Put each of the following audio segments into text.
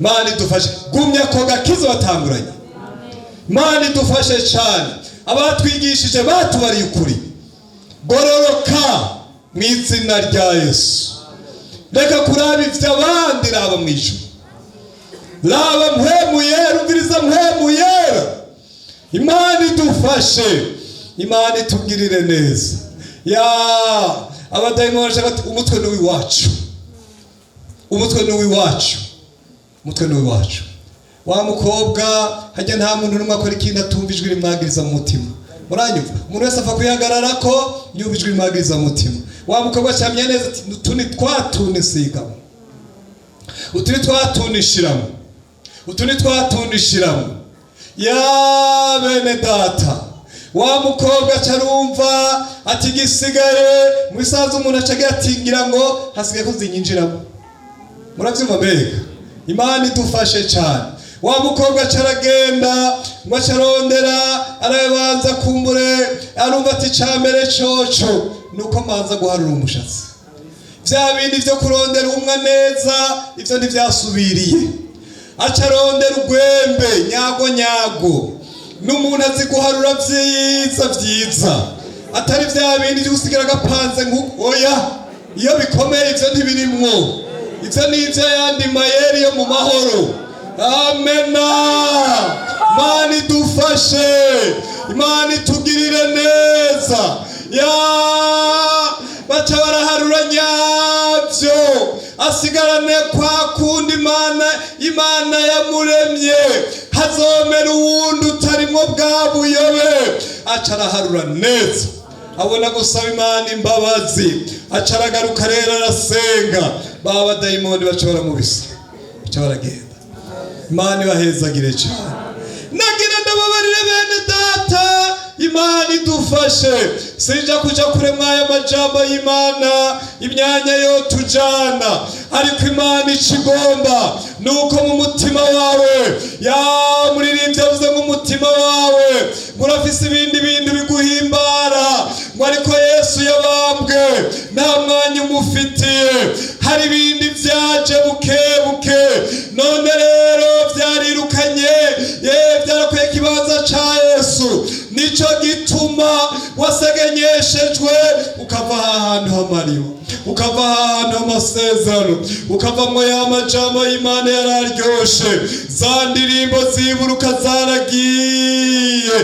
Imana idufashe gumya ko gakiza batanguranye. Imana idufashe cyane abatwigishije batubariye ukuri. Gororoka mu izina rya Yesu. Reka kuraba ivy'abandi raba mu ijuru. Raba mpwemu yera, umviriza mpwemu yera. Imana idufashe, Imana itugirire neza. Abadayimoni bati umutwe ni wiwacu. Umutwe ni wiwacu. Umutwe ni wiwacu. Wa mukobwa hajya nta muntu numwe akora ikintu atumva ijwi rimwagiriza mu mutima. Muranyumva? Umuntu wese afa kuyagarara ko yumva ijwi rimwagiriza mu mutima. Wa mukobwa cyamye neza ati tuni twatunisigamo. Utuni twatunishiramo. Utuni twatunishiramo. Ya bene data. Wa mukobwa carumva ati gisigaye mu bisanzwe umuntu acagira ati ngira ngo hasigaye ko zinyinjiramo. Muravyumva mbega? Imana idufashe cyane. Wa mukobwa caragenda ngo carondera arabanza kumbure arumva ati camere coco nuko manza guharura umushatsi. Vya bindi vyo kurondera umwa neza ivyo ntivyasubiriye. Acarondera urwembe nyago n'umuntu azi guharura vyiza atari vya bindi vyo gusigira gapanze oya iyo bikomeye ivyo ntibirimwo. Ivyo ni ivyo yandi mayeri yo mu mahoro. Amena. Imana idufashe, Imana itugirire neza. Baca baraharura nyavyo asigarane kwa kundi Imana yamuremye. Hazomera uwundi utarimwo bwa buyobe. Aca araharura neza, abona gusaba Imana imbabazi. Aca aragaruka rero arasenga. Baba dayimoni baca baramubisa, baca baragenda. Imana ibahezagire cyane. Nagira ndababarire bene data, Imana idufashe. Sinja kuja kure mwaya majambo y'Imana imyanya yo tujana, ariko Imana ikigomba nuko mu mutima wawe muririmbye avuze mu mutima wawe murafise ibindi bintu biguhimbara, ngo ariko Yesu yabambwe nta mwanya umufitiye. Hari ibindi vyaje buke none rero vyarirukanye byarakuye kibanza ca Yesu. Nico gituma wasegenyeshejwe ukava ahantu hamariho, ukava ahantu amasezerano, ukava mu ya majambo y'Imana yararyoshe. Za ndirimbo ziburuka zaragiye.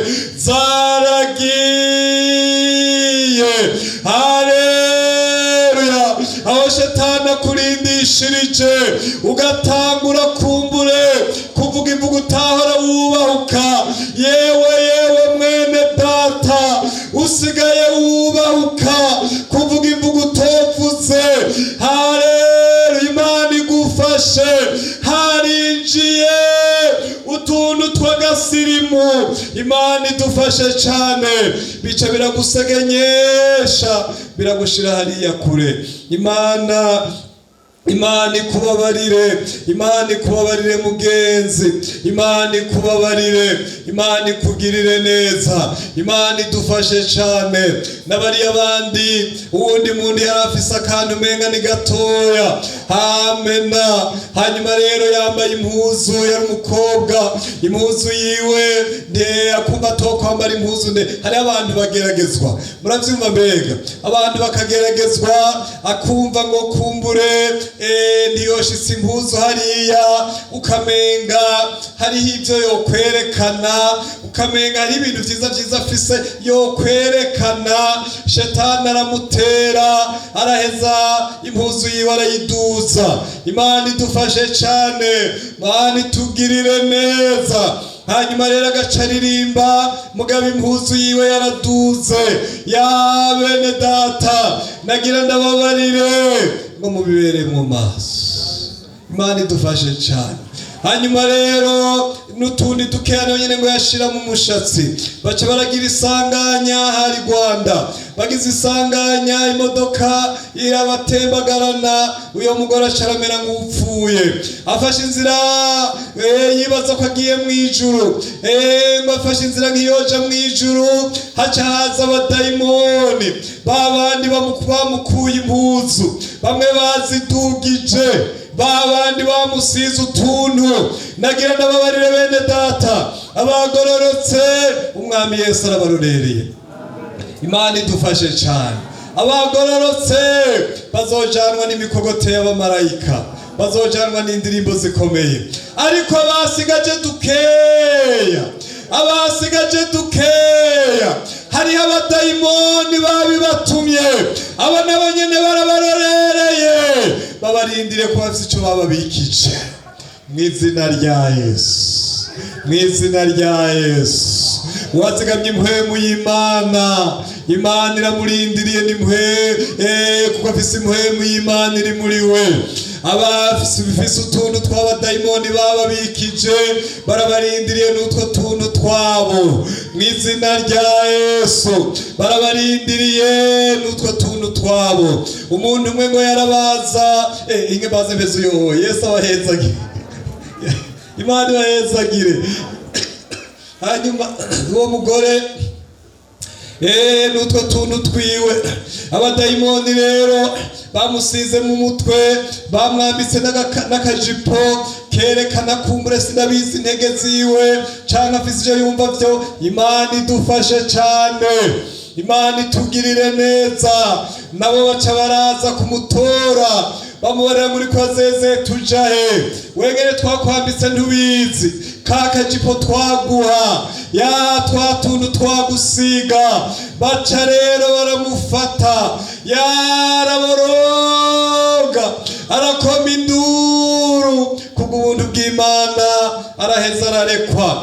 Haleluya. Aho shetani akurindishirije ugatangura kumbure kuvuga imvugo utahora wubahuka. Yewe mwene data usigaye wubahuka kuvuga imvugo utovuze. Haleluya. Imana igufashe. Harinjiye utuntu twagasirimu. Imana idufashe cyane. Bica biragusegenyesha, biragushira hariya kure. Imana ikubabarire, Imana ikubabarire mugenzi, Imana ikubabarire, Imana ikugirire neza, Imana idufashe cyane. Nabari abandi uwundi muntu yarafise akantu menga ni gatoya. Amena. Hanyuma rero yambaye impuzu yari umukobwa, impuzu yiwe akumva to kwambara impuzu hari abantu bageragezwa. Muravyumva mbega? Abantu bakageragezwa akumva ngo kumbure ndiyoshitse impuzu hariya, ukamenga hariho ivyo yo kwerekana, ukamenga hari ibintu vyiza afise yo kwerekana. Shetani aramutera, araheza impuzu yiwe arayiduza. Imana idufashe cyane, Imana itugirire neza. Hanyuma rero agacaririmba mugabo impuzu yiwe yaraduze. Ya bene data nagira ndababarire ngo mubibere mu maso. Imana idufashe cyane. Hanyuma rero n'utundi dukeya nyene ngo yashira mu mushatsi. Baca baragira isanganya hari Rwanda. Bagize isanganya imodoka irabatembagarana. Uyo mugore acaramera nk'upfuye. Afashe inzira yibaza ko agiye mu ijuru. Ngo afashe inzira nk'iyoja mu ijuru. Haca haza abadayimoni. Babandi bamukuye impuzu. Bamwe bazidugije. babandi bamusize utuntu. Nagira ndababarire bene data abagororotse, umwami Yesu arabarorereye. Imana idufashe cyane. Abagororotse bazojanwa n'imikogote y'abamarayika, bazojanwa n'indirimbo zikomeye. Ariko abasigaje dukeya, hari abadayimoni babibatumye, abo nabo nyene barabarorereye, babarindire ko bafite icyo bababikije. Mw'izina rya Yesu, uwazigamye impwemu y'Imana, Imana iramurindiriye kuko afise impwemu y'Imana iri muri we. Abafise utuntu tw'abadayimoni bababikije, barabarindiriye n'utwo tuntu twabo. Mw'izina rya Yesu barabarindiriye n'utwo tuntu twabo. Umuntu umwe ngo yarabaza inge baze mpezo yoho Yesu abahezagire. Imana ibahezagire. Hanyuma uwo mugore n'utwo tuntu twiwe, abadayimoni rero bamusize mu mutwe, bamwambitse n'akajipo kerekana kumbure sinabizi intege ziwe canke afise ivyo yumva vyo. Imana idufashe cane, Imana itugirire neza. Nabo baca baraza kumutora, bamubarira muri kwa zeze tujahe, wengene twakwambitse ntubizi, ka kajipo twaguha, twa tuntu twagusiga. Baca rero baramufata, yaraboroga, arakoma induru kubw'ubuntu bw'Imana, araheza ararekwa,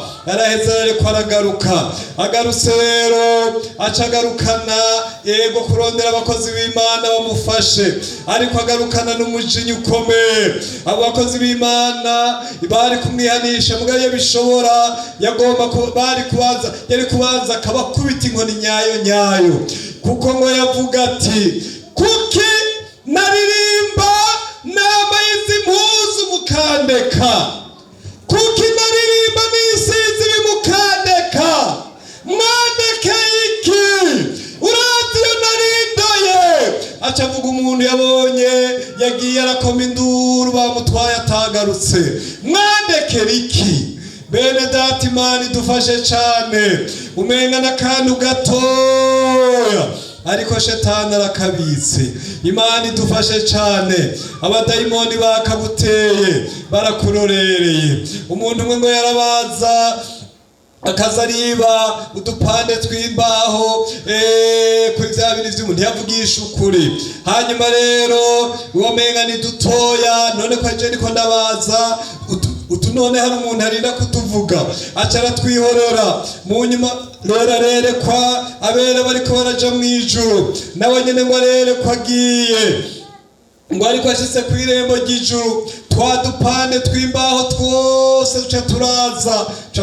aragaruka. Agarutse rero aca agarukana yego kurondera abakozi b'Imana bamufashe, ariko agarukana n'umujinya ukomeye. Abo bakozi b'Imana bari kumwihanisha, mugabo iyo bishobora yari kubanza akabakubita inkoni nyayo, kuko ngo yavuga ati, kuki naririmba nambaye izi mpuzu mukandeka, kuki naririmba n'isizi bimukandeka, mwandekeye iki? Urazi iyo narindoye. Aca avuga umuntu yabonye yagiye arakoma induru, bamutwaye atagarutse. Mwandekere iki? Bene data, Imana idufashe cane. Umenga n'akantu gatoya, ariko shetani arakabitse. Imana idufashe cane. Abadayimoni bakaguteye, barakurorereye. Umuntu umwe ngo yarabaza akaza ariba udupande tw'imbaho kuri vya bintu vy'umuntu yavugisha ukuri. Hanyuma rero uwomenga ni dutoya, none ko aje niko ndabaza none hari umuntu arinda kutuvuga, aca aratwihorera. Mu nyuma rero arerekwa abera bariko baraja mw'ijuru, nawe nyene ngo arerekwa agiye, ngo ariko ashitse kw'irembo ry'ijuru, twa dupande tw'imbaho twose duca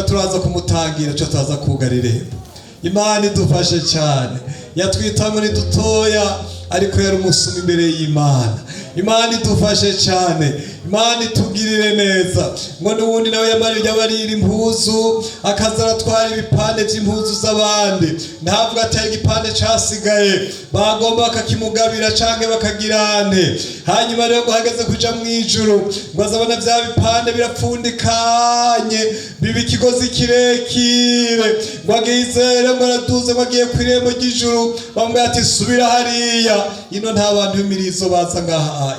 turaza kumutangira, duca turaza kugara irembo. Imana idufashe cane. Yatwitamwe ni dutoya, ariko yari umusuma imbere y'Imana. Imana idufashe cane, Imana itugirire neza. Ngo n'ubundi nawe yabarira impuzu, akaza aratwara ibipande vy'impuzu z'abandi, ntavuga ati igipande casigaye, bagomba bakakimugabira canke bakagirane. Hanyuma rero ngo hageze kuja mw'ijuru, ngo azabona vya bipande birapfundikanye, biba ikigozi kirekire. Ngo agizere, ngo araduze, ngo agiye kw'irembo ry'ijuru, bamubwira ati subira hariya, ino nta bantu b'imirizo baza ngaha.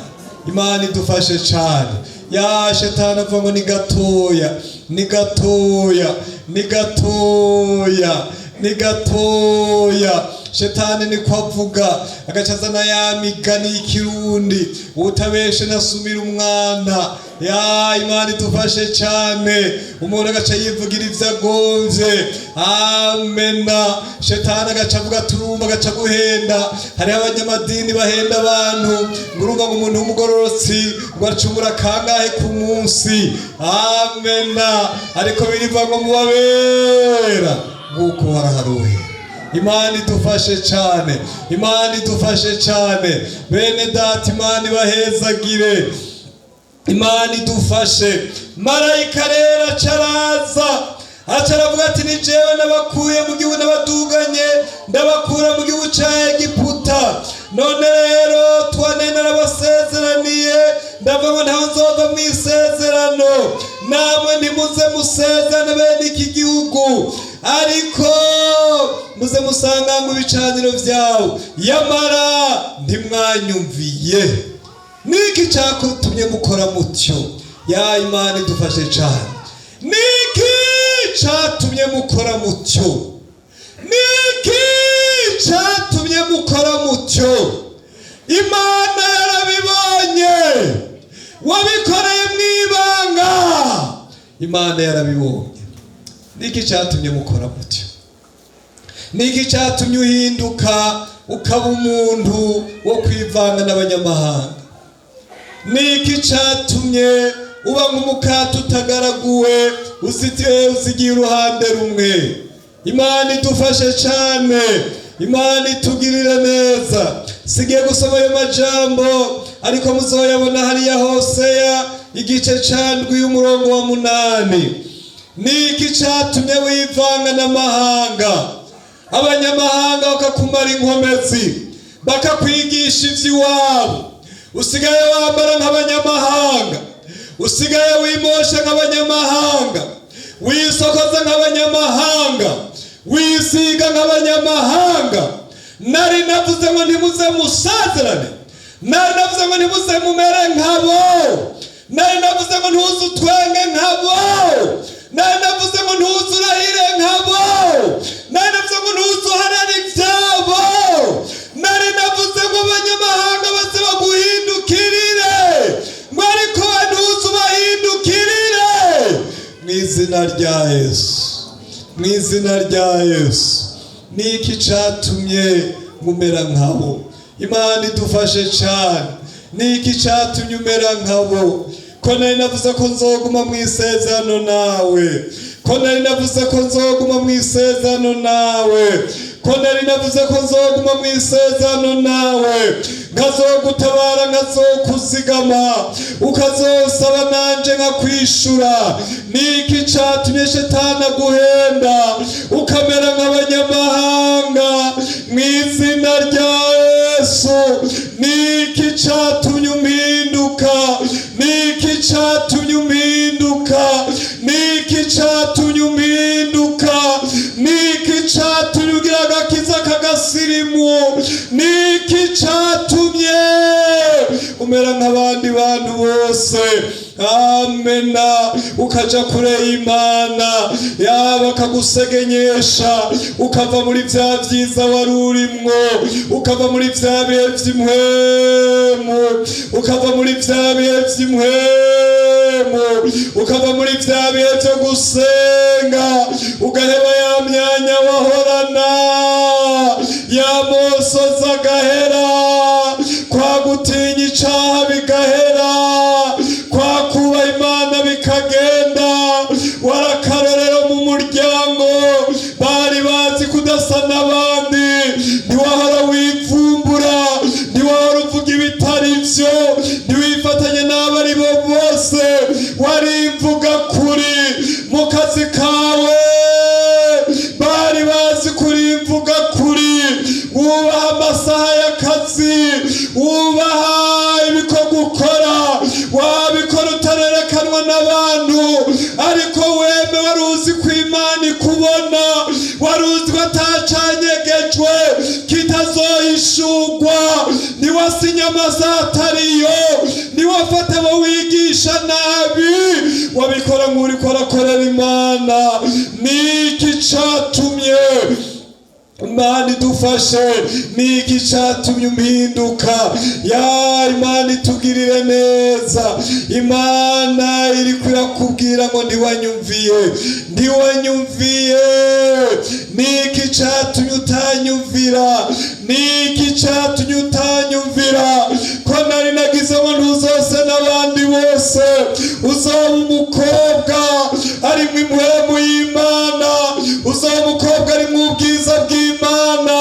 Imana idufashe cane. Shetani avuga ngo ni gatoya. Shetani niko avuga, agaca azana ya migani y'ikirundi, utabeshe nasumira umwana. Imana idufashe cane. Umuntu agaca yivugira ivyo agomvye. Amena. Shetani agaca avuga turumba, agaca guhenda. Hari abanyamadini bahenda abantu, ngurumva ngo umuntu w'umugororotsi ngo acumura kangahe ku munsi. Amena. Ariko biriva ngo mubabera nguko haraharuhe. Imana idufashe cane. Imana idufashe cane. Bene data, Imana ibahezagire. Imana idufashe. Marayika rero aca aravuga ati, ni jewe nabakuye mu gihugu, nabaduganye ndabakura mu gihugu ca Egiputa. None rero twane narabasezeraniye ndavuga ngo ntaho nzova mu isezerano, namwe ntimuze musezerane bene iki gihugu, ariko muze musanga ngo ibicaniro vyawe, yamara ntimwanyumviye. Niki cyakutumye mukora mutyo? Ya Imana idufashe cyane. Niki cyatumye mukora mutyo? Niki cyatumye mukora mutyo? Imana yarabibonye, wabikoreye mwibanga, Imana yarabibonye. Niki cyatumye mukora mutyo? Niki cyatumye uhinduka ukaba umuntu wo kwivanga n'abanyamahanga? Niki cyatumye uba nk'umukati utagaraguwe, uzigiye uruhande rumwe? Imana idufashe cyane, Imana itugirire neza. Sigiye gusoma ayo majambo, ariko muzoyabona hariya Hoseya igice ca 7 umurongo wa 8. Niki cyatumye wivanga n'amahanga? Abanyamahanga bakakumara inkomezi, bakakwigisha ivy'iwabo, usigaye wambara nk'abanyamahanga, usigaye wimosha nk'abanyamahanga, wisokoza nk'abanyamahanga, wisiga nk'abanyamahanga. Nari navuze ngo ntimuze musazirane, nari navuze ngo ntimuze mumere nk'abo, nari navuze ngo ntuze utwenge nk'abo, nari navuze ngo ntuze urahire nk'abo, nari navuze ngo ntuze uharare ivyabo, nari navuze ngo abanyamahanga baze baguhindukirire, ngo ariko ntuze ubahindukirire. Mw'izina rya Yesu, mw'izina rya Yesu. Niki cyatumye mumera nkabo? Imana idufashe cyane. Niki cyatumye umera nkabo? Ko nari navuze ko nzoguma mu isezerano nawe, ko nari navuze ko nzoguma mu isezerano nawe, ko nari navuze ko nzoguma mu isezerano nawe, nkazogutabara, nkazokuzigama, ukazosaba nanje nkakwishura. Niki cyatumye shetani aguhenda ukamera nk'abanyamahanga? Mw'izina rya Yesu. Niki cyatumye umpinduka? Niki cyatumye umpinduka? Niki cyatumye umpinduka? Niki cyatumye ugira agakiza kagasirimu? Niki cyatumye umera nk'abandi bantu bose? Amena. Ukaja kure y'Imana, yaba akagusegenyesha, ukava muri vya vyiza wari urimwo, ukava muri vya bihe vy'impwemu, ukava muri vya bihe vy'impwemu, ukava muri vya bihe vyo gusenga, ugaheba ya myanya wahorana, ya mosozi agahera, kwa gutinya icaha bigahera, kwa kuba Imana bikagenda. Warakarorero mu muryango, bari bazi kudasa n'abandi, ntiwahora wivumbura, ntiwahora uvuga ibitari vyo, ntiwifatanye n'abari bo bose, warimvuga kuri mu kazi kawe, bari bazi kurimvuga kuri, wubaha amasaha y'akazi, wubaha ibikorwa ukora, wabikora utarerekanwa n'abantu, ariko weme wari uzi ko Imana ikubona, wari uzi ko atacanyegejwe kitazohishurwa, niwasinya amasaha atariyo, niwafata abo wigisha nabi, wabikora nk'uriko urakorera Imana. Niki cyatumye? Imana idufashe. Niki cyatumye umpinduka? Ya Imana itugirire neza. Imana iri kurakubwira ngo ntiwanyumviye, ntiwanyumviye. Niki cyatumye utanyumvira? Niki cyatumye utanyumvira? Ko nari nagize ngo ntuzose n'abandi bose, uzaba umukobwa ari mu impwemu y'Imana, uzaba umukobwa ari mu bwiza bw'Imana,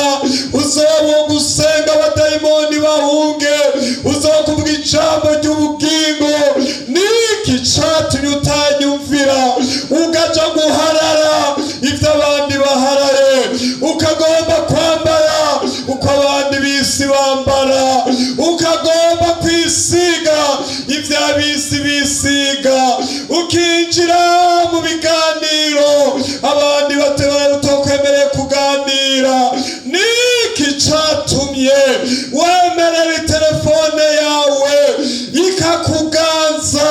uzaba gusenga abadayimoni bahunge, uzaba kuvuga ijambo ry'ubugingo. Niki cyatumye utanyumvira? Ugaja guharara ivyo abandi baharare, ukagomba kwambara uko abandi bisi bambara, ukagomba kwisiga ivyo kwinjira mu biganiro abandi batokwemereye kuganira. Niki catumye wemerera telefone yawe ikakuganza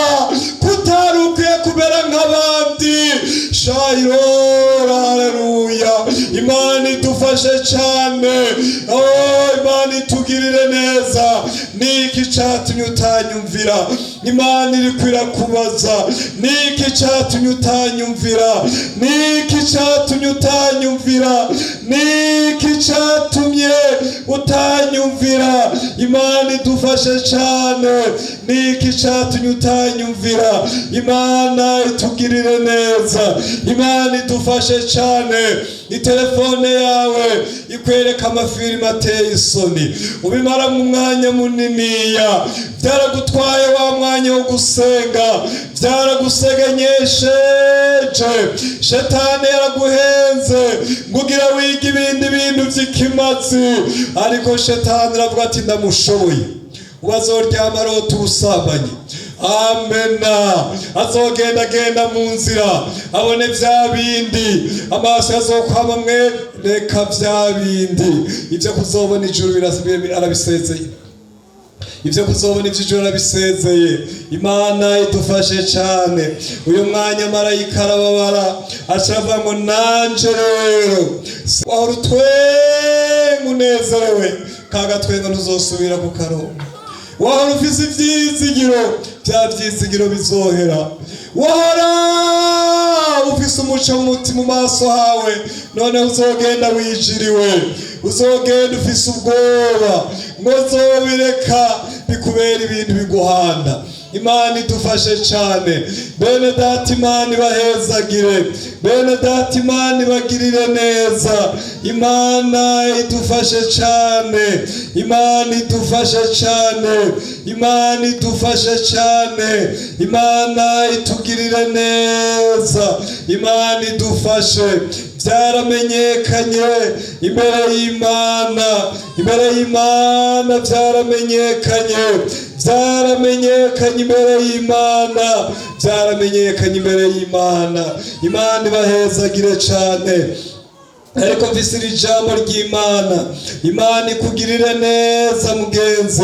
kutari ukwiye kumera nk'abandi? Shayiro, haleluya. Imana idufashe cyane, Imana itugirire neza. Niki catumye utanyumvira? Imana iri kwirakubaza, niki catumye utanyumvira? Niki catumye utanyumvira? Niki catumye utanyumvira? Imana idufashe cyane, niki catumye utanyumvira? Imana itugirire neza, Imana idufashe cyane. Itelefone yawe ikwereka amafilime ateye isoni, ubimara mu mwanya muniniya, byaragutwaye wa mwanya wo gusenga, byaragusegenyesheje. Shetani yaraguhenze ngugira wiga ibindi bintu by'ikimazi, ariko Shetani aravuga ati ndamushoboye. Uwazoryama arota ubusambanyi, amena, azogenda mu nzira abone vya bindi, amaso yazokwama mwereka vya bindi. Ivyo kuzobona ijuru arabisezeye, ivyo kuzobona ijuru arabisezeye. Imana idufashe cyane. Uyu mwanya marayika arababara, acavuga ngo nanje rero wahora utwenga unezerewe, kaga twenga ntuzosubira kukaronka. Wahora ufise ivyizigiro, vya vyizigiro bizohera. Wahora ufise umuco mu maso hawe, none uzogenda wijiriwe, uzogenda ufise ubwoba, ngo uzobireka bikubera ibintu biguhanda. Imana idufashe cyane. Bene data, Imana ibahezagire. Bene data, Imana ibagirire neza. Imana idufashe cyane, Imana idufashe cyane, Imana idufashe cyane, Imana itugirire neza, Imana idufashe. Byaramenyekanye imbere y'Imana, imbere y'Imana byaramenyekanye, byaramenyekanye imbere y'Imana, byaramenyekanye imbere y'Imana. Imana ibahezagire cyane. Ariko mfise ijambo ry'Imana, Imana ikugirire neza mugenzi,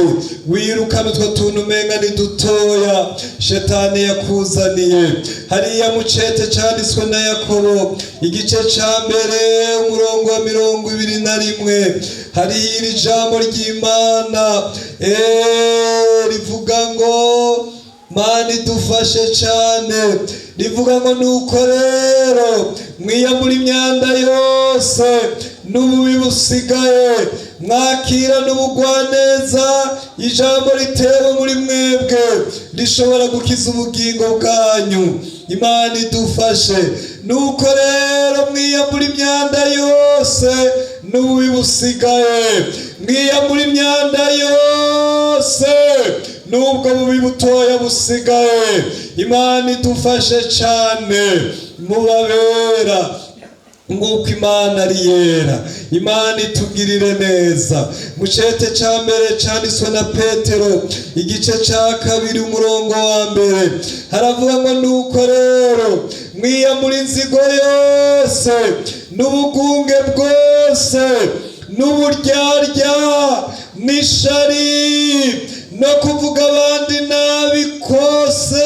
wirukane utwo tuntu umenga ni dutoya Shetani yakuzaniye. Hariya mu cete cyanditswe na Yakobo igice ca mbere umurongo wa 21, hari iri jambo ry'Imana rivuga ngo Mana idufashe cyane, rivuga ngo nuko rero mwiyambura imyanda yose n'ububi busigaye, mwakira n'ubugwaneza ijambo ritewe muri mwebwe rishobora gukiza ubugingo bwanyu. Imana idufashe. Nuko rero mwiyambura imyanda yose n'ububi busigaye, mwiyambura imyanda yose nubwo bubi butoya busigaye. Imana idufashe cyane mubabera nguko Imana ari yera. Imana itugirire neza. Mu cete ca mbere canditswe na Petero igice ca kabiri umurongo wa mbere haravuga ngo nuko rero mwiyambura inzigo yose n'ubugunge bwose n'uburyarya n'ishari no kuvuga abandi nabi kose,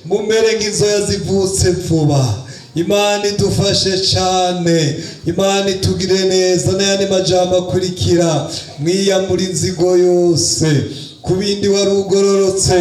mumere nk'inzoya zivutse vuba. Imana idufashe cyane, Imana itugire neza. N'ayandi majambo akurikira, mwiyambura inzigo yose. Ku bindi wari ugororotse,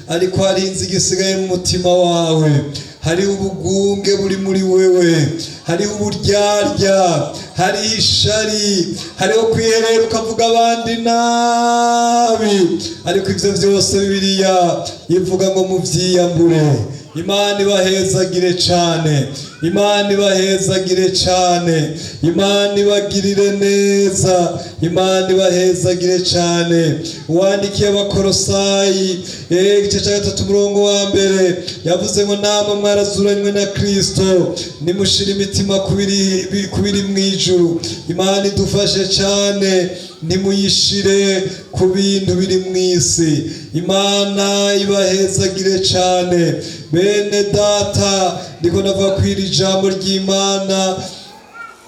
ariko hari inzigo isigaye mu mutima wawe, hariho ubugunge buri muri wewe, hariho uburyarya, hariho ishari, hariho kwiherera ukavuga abandi nabi, ariko ivyo vyose Bibiliya ivuga ngo muvyiyambure. Imana ibahezagire cyane, Imana ibahezagire cyane, Imana ibagirire neza, Imana ibahezagire cyane. Uwandikiye Abakolosayi igice cya 3 umurongo wa mbere yavuze ngo namwe mwarazuranywe na Kristo, nimushira imitima kubiri mu ijuru. Imana idufashe cyane ntimuyishire ku bintu biri mu isi. Imana ibahezagire cyane bene data. Ndiko navuga ko iri jambo ry'Imana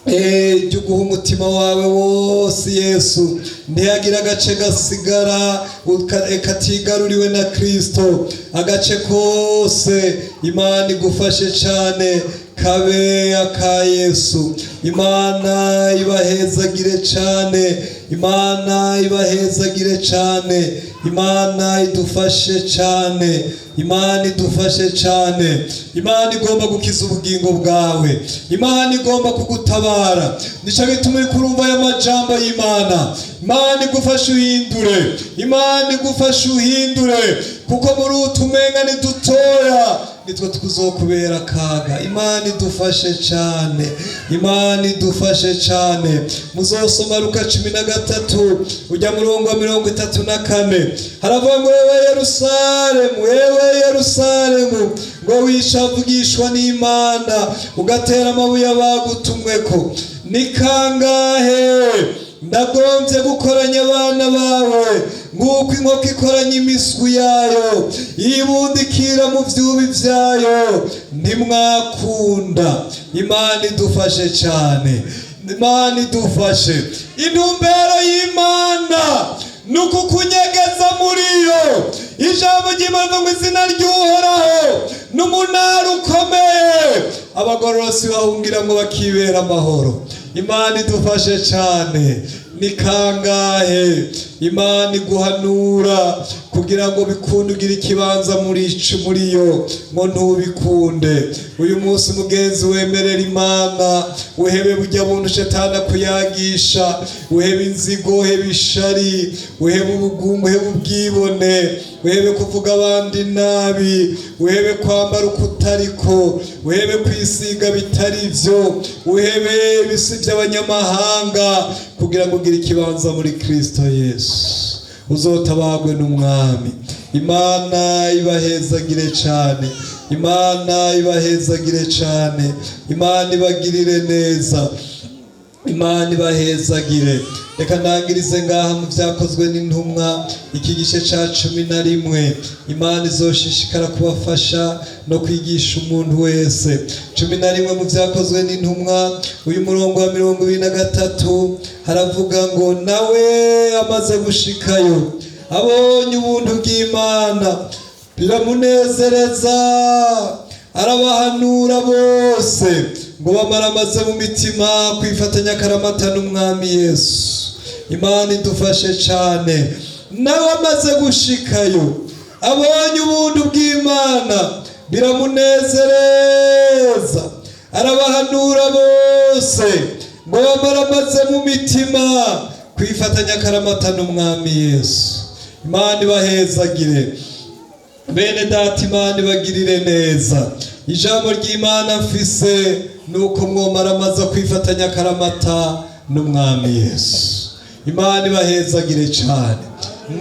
ryo guha umutima wawe wose Yesu, ntiyagira agace gasigara katigaruriwe na Kristo. Agace kose Imana igufashe cyane kabe aka Yesu. Imana ibahezagire cyane, Imana ibahezagire cyane, Imana idufashe cyane, Imana idufashe cyane. Imana igomba gukiza ubugingo bwawe, Imana igomba kugutabara. Nico gituma uri kurumva aya majambo y'Imana. Imana igufashe uhindure, Imana igufashe uhindure, kuko muri utumenga ni dutoya nitwo tukuzokubera akaga. Imana idufashe cyane, Imana idufashe cyane. Muzosoma Luka 13 ujya murongo wa 34 haravuga ngo wewe Yerusalemu, wewe Yerusalemu, ngo wishavugishwa n'Imana ugatera amabuye abagutumweko, ni kangahe ndagombye gukoranya abana bawe nk'uko inkoko ikoranya imiswi yayo yibundikira mu vyubi vyayo, ntimwakunda. Imana idufashe cyane, Imana idufashe. Intumbero y'Imana nuko kunyegeza muri yo. Ijambo ry'Imana ngo izina ry'Uhoraho n'umunara ukomeye, abagororosi bahungira ngo bakibera amahoro. Imana idufashe cyane. Ni kangahe Imana iguhanura kugira ngo bikunde ugire ikibanza muri yo, ngo ntubikunde. Uyu munsi mugenzi, wemerera Imana, uhebe burya buntu shetani akuyagisha, uhebe inzigo, uhebe ishari, uhebe ubugungu, uhebe ubwibone, uhebe kuvuga abandi nabi, uhebe kwambara ukutariko, uhebe kwisiga bitari vyo, uhebe ibisi by'abanyamahanga, kugira ngo ugire ikibanza muri Kristo Yesu, uzotabagwe n'Umwami. Imana ibahezagire cyane, Imana ibahezagire cyane, Imana ibagirire neza, Imana ibahezagire. Reka ndangirize ngaha mu Vyakozwe n'Intumwa iki gice ca 11. Imana izoshishikara kubafasha no kwigisha umuntu wese. 11 mu Vyakozwe n'Intumwa uyu murongo wa 23 haravuga ngo nawe amaze gushikayo abonye ubuntu bw'Imana biramunezereza, arabahanura bose ngo bamaramaze mu mitima kwifatanya akaramata n'Umwami Yesu. Imana idufashe cyane. Nawe amaze gushikayo abonye ubuntu bw'Imana biramunezereza, arabahanura bose ngo bamaramaze mu mitima kwifatanya akaramata n'Umwami Yesu. Imana ibahezagire bene data, Imana ibagirire neza. Ijambo ry'Imana mfise nuko mwomaramaza kwifatanya akaramata n'Umwami Yesu. Imana ibahezagire cyane.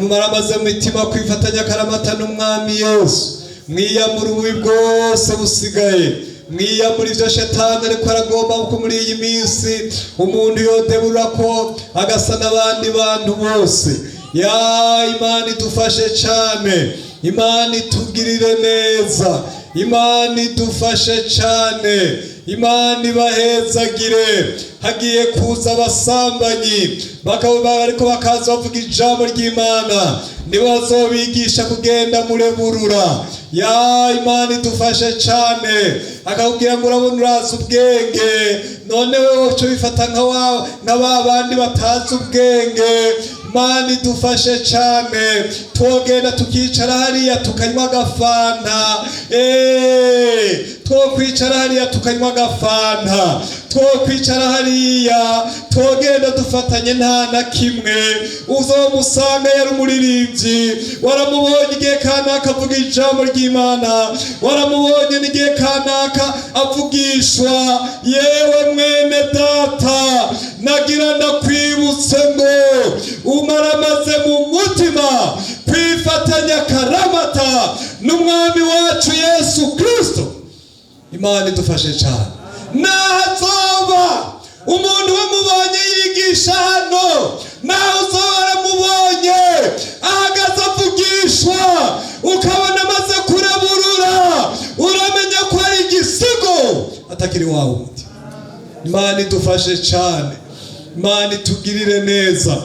Mumaramaze mu mitima kwifatanya akaramata n'Umwami Yesu. Mwiyamura ububi bwose busigaye, mwiyamura ivyo shetani ariko aragomba ko muri iyi minsi umuntu yodebura ko agasa n'abandi bantu bose. Imana idufashe cyane, Imana itugirire neza, Imana idufashe cyane, Imana ibahezagire. Hagiye kuza abasambanyi ariko bakaza bavuga ijambo ry'Imana, ntibazobigisha kugenda mureburura. Imana idufashe cyane. Akakubwira ngo urabona urazi ubwenge, none wewe uco bifata nka ba bandi batazi ubwenge. Imana idufashe cyane. Twogenda tukicara hariya tukanywa agafanta, twokwicara hariya tukanywa agafanta, twokwicara hariya twogenda dufatanye nta na kimwe. Uzomusanga yari umuririmbyi, waramubonye igihe kanaka avuga ijambo ry'Imana, waramubonye n'igihe kanaka avugishwa. Yewe mwene data, nagira ndakwibutse ngo umaramaze mu mutima kwifatanya akaramata n'Umwami wacu Yesu Kristo. Imana idufashe cyane. Nahazoba umuntu wamubonye yigisha hano nawe uzoba waramubonye ahagaze avugishwa ukabona amaze kureburura, uramenya ko ari igisigo atakiri wawe umuti. Imana idufashe cyane, Imana itugirire neza.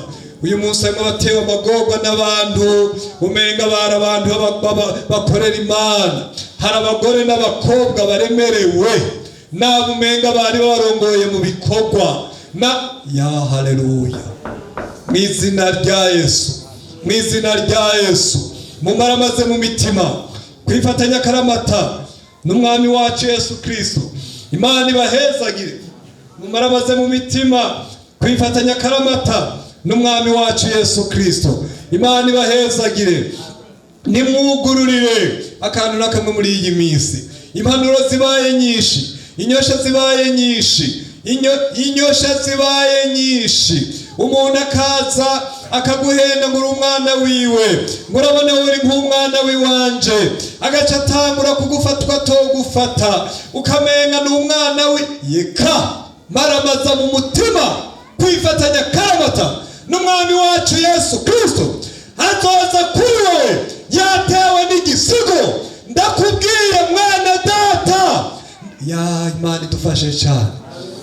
Uyu munsi harimo abatewe amagorwa n'abantu umenga bari abantu bakorera Imana. Hari abagore n'abakobwa baremerewe nabo umenga bari barongoye mu bikorwa ya haleluya. Mu izina rya Yesu, mu izina rya Yesu, mumaramaze mu mitima kwifatanya akaramata n'umwami wacu Yesu Kristo. Imana ibahezagire. Mumaramaze mu mitima kwifatanya akaramata n'umwami wacu Yesu Kristo. Imana ibahezagire. Nimwugururire akantu nakamwe muri iyi minsi. Impanuro zibaye nyinshi, inyosha zibaye nyinshi, inyosha zibaye nyinshi. Umuntu akaza akaguhenda ngo uri umwana wiwe, ngo urabona uri nk'umwana wiwanje, agaca atangura kugufatwa togufata ukamenga n'umwana we. Yeka maramaza mu mutima kwifatanya karamata n'umwami wacu Yesu Kristo. Azoza kuri wewe yatewe n'igisigo. Ndakubwiye mwana data, ya Imana idufashe cyane,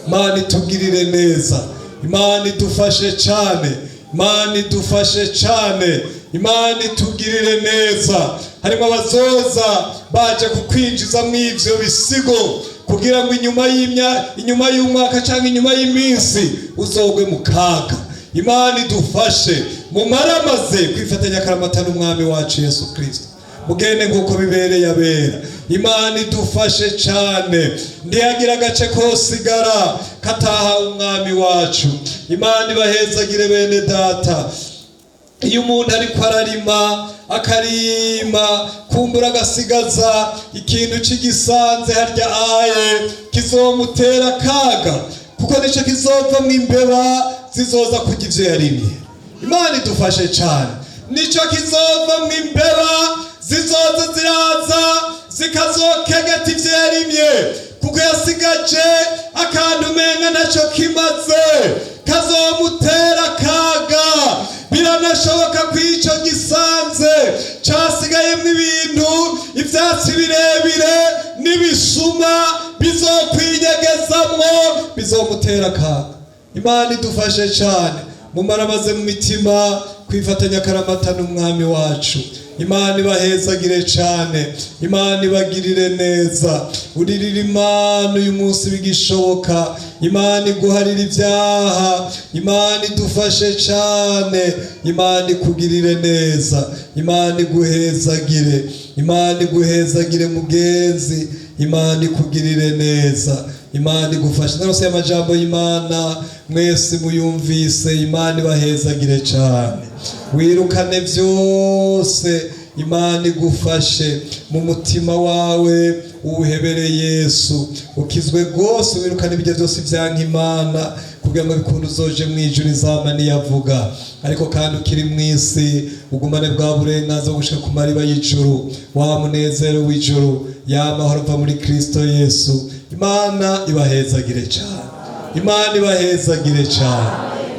Imana itugirire neza, Imana idufashe cyane, Imana idufashe cyane, Imana itugirire neza. Harimo abazoza baje kukwinjiza mu ivyo bisigo kugira ngo inyuma y'umwaka cyangwa inyuma y'iminsi uzogwe mu kaga. Imana idufashe mumaramaze kwifatanya akaramata n'umwami wacu Yesu Kristo, mugende nk'uko bibereye abera. Imana idufashe cyane, ndiyagira agace kosigara kataha umwami wacu. Imana ibahezagire bene data. Iyo umuntu ariko ararima akarima kumbura agasigaza ikintu cy'igisanze harya aye kizomutera akaga, kuko nicyo kizova mu imbeba zizoza kurya ivyo yarimye. Imana idufashe cyane, nicyo kizova mu imbeba zizoza ziraza zikazokegeta ivyo yarimye, kuko yasigaje akantu umenga nacyo kimaze kazomutera akaga. Biranashoboka ko ico gisanze casigayemwo ibintu, ivyatsi birebire n'ibisuma bizokwinyegezamwo bizomutera akaga. Imana idufashe cyane, mumaramaze mu mitima kwifatanya akaramata n'umwami wacu. Imana ibahezagire cyane, Imana ibagirire neza. Uririra Imana uyu munsi bigishoboka, Imana iguharira ibyaha, Imana idufashe cyane, Imana ikugirire neza, Imana iguhezagire, Imana iguhezagire mugenzi, Imana ikugirire neza, Imana igufashe. Narose amajambo y'Imana mwese muyumvise. Imana ibahezagire cyane, wirukane byose, Imana igufashe mu mutima wawe, uwuhebere Yesu, ukizwe rwose, wirukane ibyo byose byanka Imana, kugira ngo bikunde uzoje mu ijuru izama niyavuga. Ariko kandi ukiri mu isi ugumane bwa burenganzira gushika ku mariba y'ijuru, wa munezero w'ijuru, ya mahoro ava muri Kristo Yesu. Imana ibahezagire cyane, Imana ibahezagire cyane.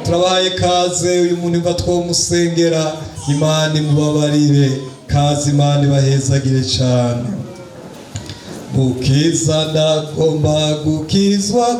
Turabaye kaze uyu muntu imva twomusengera. Imana imubabarire, kaze, Imana ibahezagire cyane. Gukiza ndagomba gukizwa